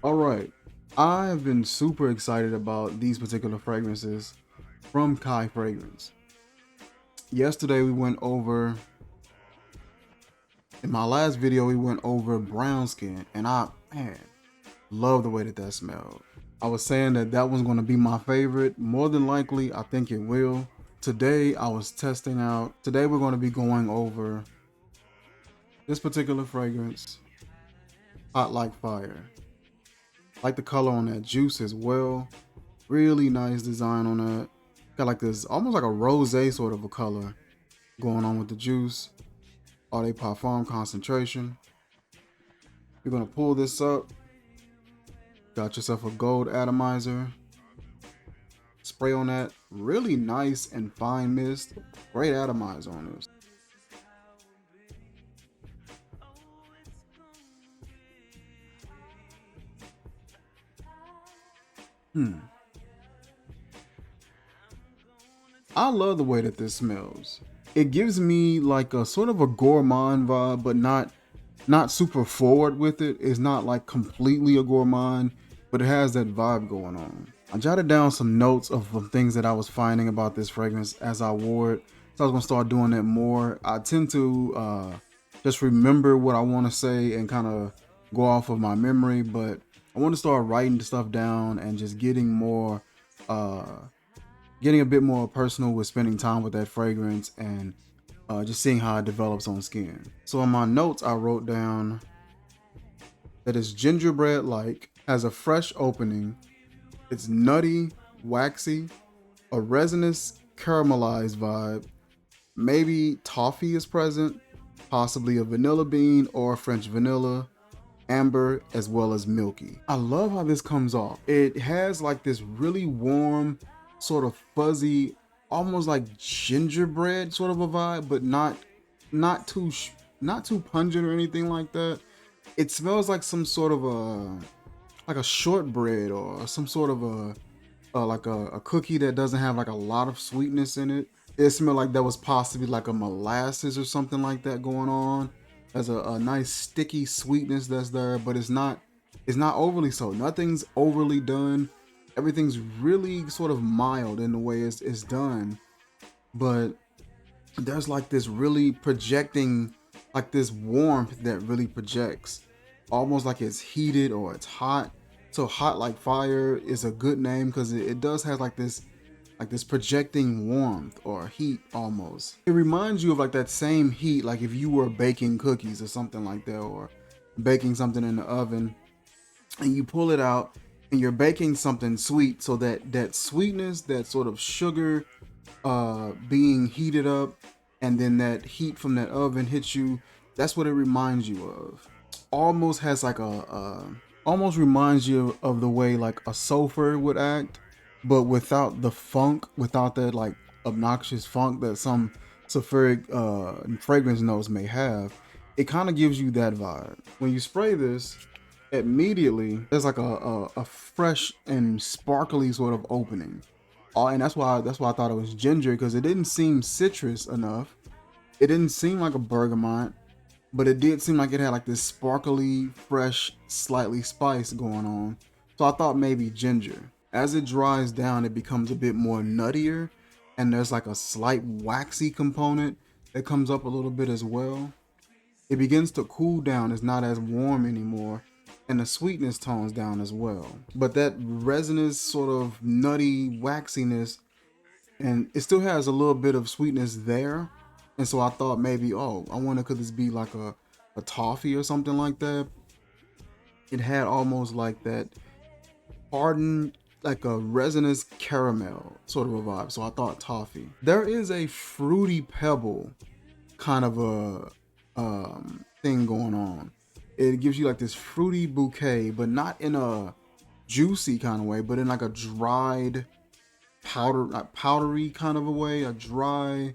All right. I have been super excited about these particular fragrances from Khye Fragrance. Yesterday we went over, in my last video, we went over brown skin, and man, love the way that smelled. I was saying that that was going to be my favorite. More than likely, I think it will. Today I was testing out, today we're going to be going over this particular fragrance, Hot Like Fire. Like the color on that juice as well. Really nice design on that. Got like this, almost like a rosé sort of a color going on with the juice. Eau de Parfum concentration. You're gonna pull this up. Got yourself a gold atomizer. Spray on that. Really nice and fine mist. Great atomizer on this. I love the way that this smells. It gives me like a sort of a gourmand vibe, but not super forward with it. It's not like completely a gourmand, but it has that vibe going on. I jotted down some notes of things that I was finding about this fragrance as I wore it. So I was gonna start doing that more. I tend to just remember what I want to say and kind of go off of my memory, but I want to start writing stuff down and just getting more getting a bit more personal with spending time with that fragrance and just seeing how it develops on skin. So in my notes, I wrote down that it's gingerbread-like, has a fresh opening, it's nutty, waxy, a resinous, caramelized vibe, maybe toffee is present, possibly a vanilla bean or French vanilla, amber, as well as milky. I love how this comes off. It has like this really warm, sort of fuzzy, almost like gingerbread sort of a vibe, but not too pungent or anything like that. It smells like some sort of a shortbread or some sort of a cookie that doesn't have like a lot of sweetness in it. It smelled like that was possibly like a molasses or something like that going on. There's a nice sticky sweetness that's there, but it's not overly so. Nothing's overly done. Everything's really sort of mild in the way it's done, but there's like this really projecting, like this warmth that really projects, almost like it's heated or it's hot. So Hot Like Fire is a good name because it does have like this projecting warmth or heat almost. It reminds you of like that same heat, like if you were baking cookies or something like that, or baking something in the oven and you pull it out and you're baking something sweet, so that sweetness, that sort of sugar being heated up, and then that heat from that oven hits you. That's what it reminds you of. Almost has like almost reminds you of the way like a sulfur would act, but without the funk, without that like obnoxious funk that some sulfuric fragrance notes may have. It kind of gives you that vibe. When you spray this, immediately there's like a fresh and sparkly sort of opening. And that's why I thought it was ginger, because it didn't seem citrus enough. It didn't seem like a bergamot, but it did seem like it had like this sparkly, fresh, slightly spice going on. So I thought maybe ginger. As it dries down, it becomes a bit more nuttier, and there's like a slight waxy component that comes up a little bit as well. It begins to cool down, it's not as warm anymore, and the sweetness tones down as well. But that resinous sort of nutty waxiness, and it still has a little bit of sweetness there. And so I thought maybe, oh, I wonder could this be like a toffee or something like that. It had almost like that hardened, like a resinous caramel sort of a vibe. So I thought toffee. There is a fruity pebble kind of a thing going on. It gives you like this fruity bouquet, but not in a juicy kind of way, but in like a dried powder, like powdery kind of a way, a dry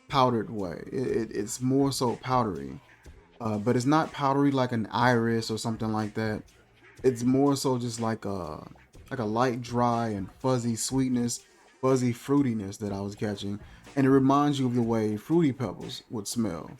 powdered way. It's more so powdery, but it's not powdery like an iris or something like that. It's more so just like a light dry and fuzzy sweetness, fuzzy fruitiness that I was catching, and it reminds you of the way fruity pebbles would smell.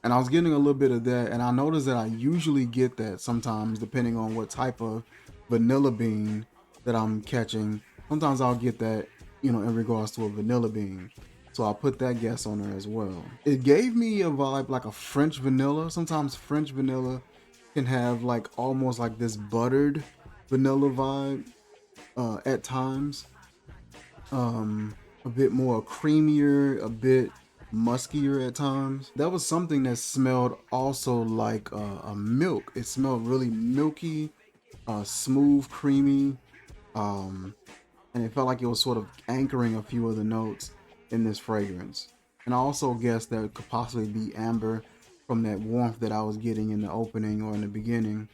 And I was getting a little bit of that, and I noticed that I usually get that sometimes depending on what type of vanilla bean that I'm catching. Sometimes I'll get that, in regards to a vanilla bean. So I'll put that guess on there as well. It gave me a vibe like a French vanilla. Sometimes French vanilla can have like almost like this buttered vanilla vibe at times. A bit more creamier, a bit muskier at times. That was something that smelled also like a milk. It smelled really milky, smooth, creamy, um, and it felt like it was sort of anchoring a few of the notes in this fragrance. And I also guessed that it could possibly be amber from that warmth that I was getting in the opening or in the beginning.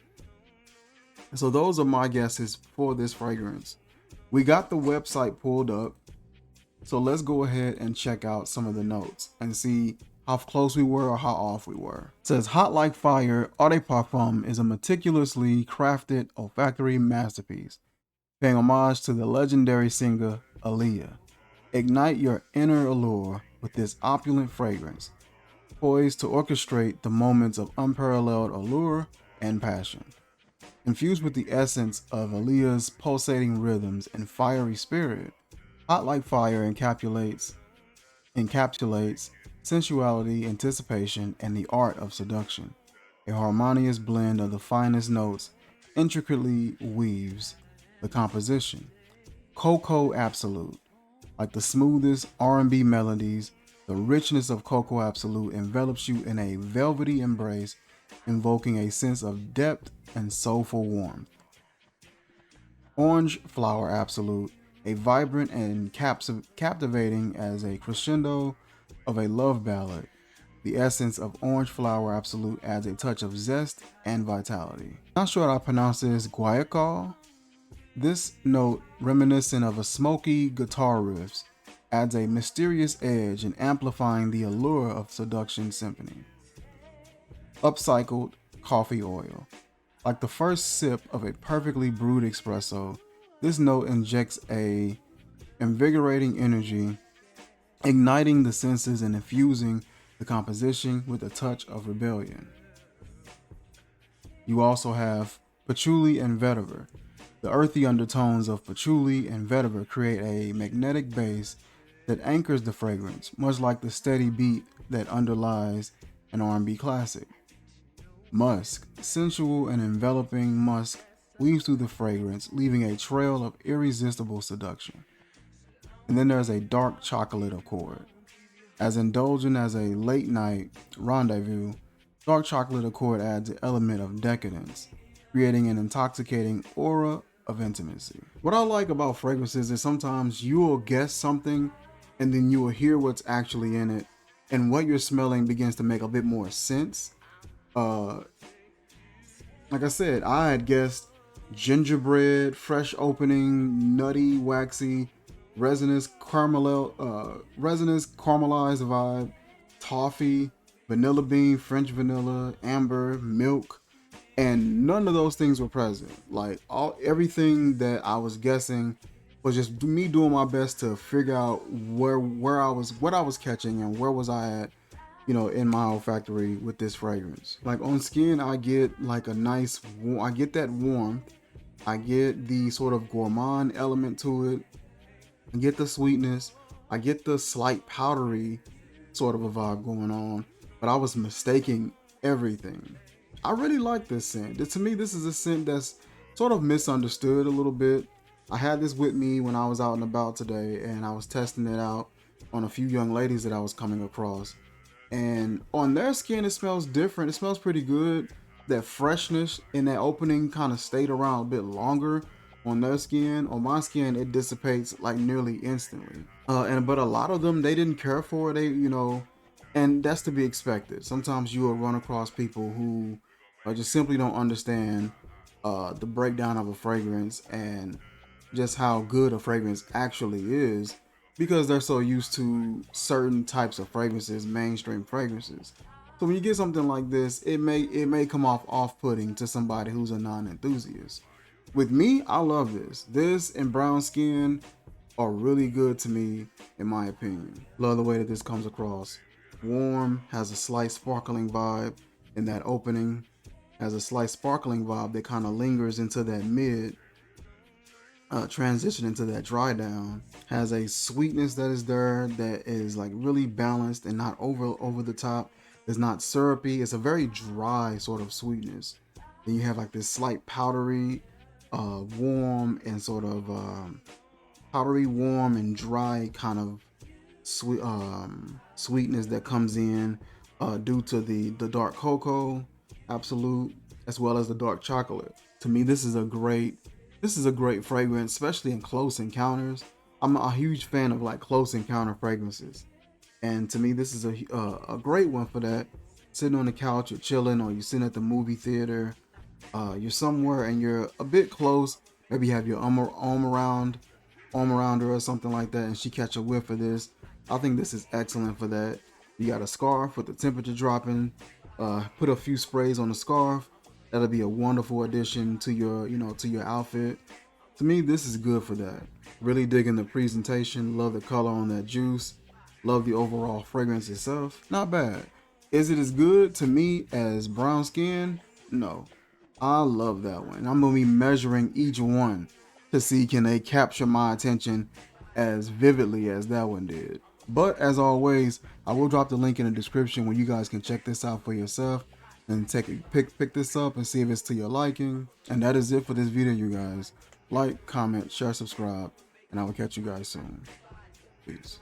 And so those are my guesses for this fragrance. We got the website pulled up, so let's go ahead and check out some of the notes and see how close we were or how off we were. It says Hot Like Fire Eau de Parfum is a meticulously crafted olfactory masterpiece, paying homage to the legendary singer Aaliyah. Ignite your inner allure with this opulent fragrance, poised to orchestrate the moments of unparalleled allure and passion. Infused with the essence of Aaliyah's pulsating rhythms and fiery spirit, Hot Like Fire encapsulates sensuality, anticipation, and the art of seduction. A harmonious blend of the finest notes intricately weaves the composition. Cocoa Absolute, like the smoothest R&B melodies, the richness of Cocoa Absolute envelops you in a velvety embrace, invoking a sense of depth and soulful warmth. Orange Flower Absolute, a vibrant and captivating as a crescendo of a love ballad. The essence of Orange Flower Absolute adds a touch of zest and vitality. Not sure how I pronounce this, guayacol. This note, reminiscent of a smoky guitar riffs, adds a mysterious edge in amplifying the allure of Seduction Symphony. Upcycled coffee oil. Like the first sip of a perfectly brewed espresso, this note injects a invigorating energy, igniting the senses and infusing the composition with a touch of rebellion. You also have patchouli and vetiver. The earthy undertones of patchouli and vetiver create a magnetic base that anchors the fragrance, much like the steady beat that underlies an R&B classic. Musk, sensual and enveloping musk, weaves through the fragrance, leaving a trail of irresistible seduction. And then there's a dark chocolate accord. As indulgent as a late night rendezvous, dark chocolate accord adds an element of decadence, creating an intoxicating aura of intimacy. What I like about fragrances is sometimes you will guess something and then you will hear what's actually in it, and what you're smelling begins to make a bit more sense. Like I said, I had guessed gingerbread, fresh opening, nutty, waxy, resinous caramelized vibe, toffee, vanilla bean, French vanilla, amber, milk, and none of those things were present. Like everything that I was guessing was just me doing my best to figure out what I was catching and where was I at, in my olfactory with this fragrance. Like on skin, I get like I get that warmth, I get the sort of gourmand element to it, I get the sweetness, I get the slight powdery sort of a vibe going on, but I was mistaking everything. I really like this scent. To me, this is a scent that's sort of misunderstood a little bit. I had this with me when I was out and about today, and I was testing it out on a few young ladies that I was coming across. And on their skin, it smells different. It smells pretty good. That freshness in that opening kind of stayed around a bit longer on their skin. On my skin, it dissipates like nearly instantly. But a lot of them, they didn't care for it. And that's to be expected. Sometimes you will run across people who just simply don't understand the breakdown of a fragrance and just how good a fragrance actually is, because they're so used to certain types of fragrances, mainstream fragrances. So when you get something like this, it may come off-putting to somebody who's a non-enthusiast. With me, I love this. This and brown skin are really good to me, in my opinion. Love the way that this comes across. Warm has a slight sparkling vibe in that opening, has a slight sparkling vibe that kind of lingers into that mid, transition into that dry down. Has a sweetness that is there that is like really balanced and not over the top. It's not syrupy. It's a very dry sort of sweetness. Then you have like this slight powdery, warm and sort of powdery, warm and dry kind of sweetness that comes in due to the dark cocoa, absolute, as well as the dark chocolate. To me, this is a great fragrance, especially in close encounters. I'm a huge fan of like close encounter fragrances, and to me, this is a great one for that. Sitting on the couch, you're chilling, or you're sitting at the movie theater, you're somewhere and you're a bit close. Maybe you have your arm around her or something like that, and she catch a whiff of this. I think this is excellent for that. You got a scarf with the temperature dropping. Put a few sprays on the scarf. That'll be a wonderful addition to your outfit. To me, this is good for that. Really digging the presentation. Love the color on that juice. Love the overall fragrance itself. Not bad. Is it as good to me as brown skin? No. I love that one. I'm gonna be measuring each one to see can they capture my attention as vividly as that one did. But as always, I will drop the link in the description where you guys can check this out for yourself and pick this up and see if it's to your liking. And that is it for this video, you guys. Like, comment, share, subscribe, and I will catch you guys soon. Peace.